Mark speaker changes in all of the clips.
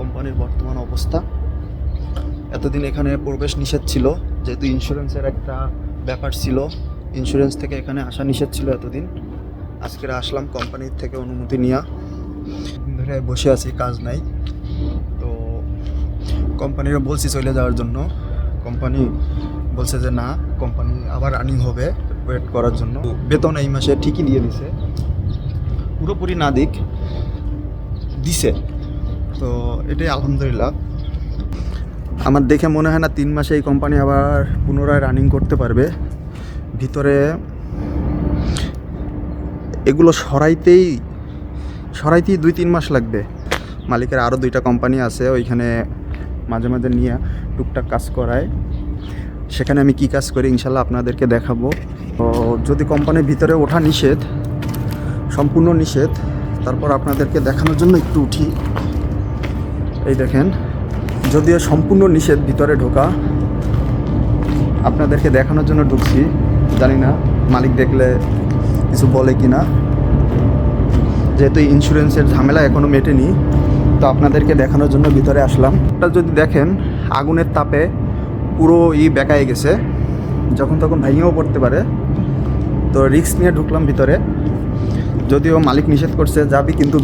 Speaker 1: কোম্পানির বর্তমান অবস্থা। এতদিন এখানে প্রবেশ নিষেধ ছিল, যেহেতু ইন্স্যুরেন্সের একটা ব্যাপার ছিল, ইন্স্যুরেন্স থেকে এখানে আসা নিষেধ ছিল এতদিন। আজকে আসলাম কোম্পানির থেকে অনুমতি নিয়ে, ধরে বসে আছি, কাজ নাই। তো কোম্পানিকে বলছি চলে যাওয়ার জন্য, কোম্পানি বলছে যে না, কোম্পানি আবার রানিং হবে, ওয়েট করার জন্য। বেতন এই মাসে ঠিকই দিয়ে দিছে, পুরোপুরি না দিছে। তো এটাই আলহামদুলিল্লাহ। আমার দেখে মনে হয় না 3 মাসে এই কোম্পানি আবার পুনরায় রানিং করতে পারবে। ভিতরে এগুলো সরাইতেই 2-3 মাস লাগবে। মালিকের আরও 2টা কোম্পানি আছে, ওইখানে মাঝে মাঝে নিয়ে টুকটাক কাজ করায়। সেখানে আমি কি কাজ করি ইনশাল্লাহ আপনাদেরকে দেখাবো। তো যদি কোম্পানির ভিতরে ওঠা নিষেধ, সম্পূর্ণ নিষেধ, তারপর আপনাদেরকে দেখানোর জন্য একটু উঠি। এই দেখেন, যদিও সম্পূর্ণ নিষেধ ভিতরে ঢোকা, আপনাদেরকে দেখানোর জন্য ঢুকছি। জানি না মালিক দেখলে কিছু বলে কি না, যেহেতু ইন্স্যুরেন্সের ঝামেলা এখনও মেটেনি, তো আপনাদেরকে দেখানোর জন্য ভিতরে আসলাম। এটা যদি দেখেন, আগুনের তাপে পুরো বেঁকায় গেছে, যখন তখন ভেঙেও পড়তে পারে। তো রিস্ক নিয়ে ঢুকলাম ভিতরে, যদিও মালিক নিষেধ করছে যাবি কিন্তু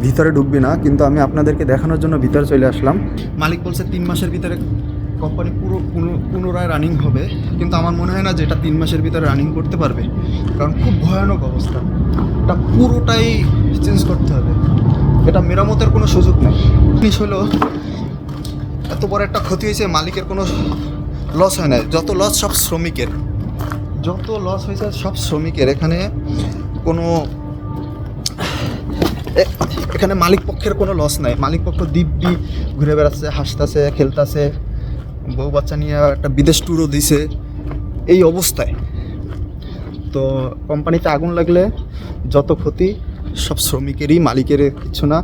Speaker 1: ভিতরে ঢুকবি না, কিন্তু আমি আপনাদেরকে দেখানোর জন্য ভিতরে চলে আসলাম। মালিক বলছে 3 মাসের ভিতরে কোম্পানি পুনরায় রানিং হবে, কিন্তু আমার মনে হয় না যে এটা 3 মাসের ভিতরে রানিং করতে পারবে, কারণ খুব ভয়ানক অবস্থা। এটা পুরোটাই চেঞ্জ করতে হবে, এটা মেরামতের কোনো সুযোগ নেই। জিনিস হলো, এত বড় একটা ক্ষতি হয়েছে, মালিকের কোনো লস হয় না, যত লস সব শ্রমিকের, যত লস হয়েছে সব শ্রমিকের। এখানে মালিক পক্ষের কোনো লস নাই। মালিক পক্ষ দিব্যি ঘুরে বেড়াচ্ছে, হাসতেছে, খেলতেছে, বউ বাচ্চা নিয়ে একটা বিদেশ ট্যুরও দিছে এই অবস্থায়। তো কোম্পানিতে আগুন লাগলে যত ক্ষতি সব শ্রমিকেরই, মালিকের কিছু না।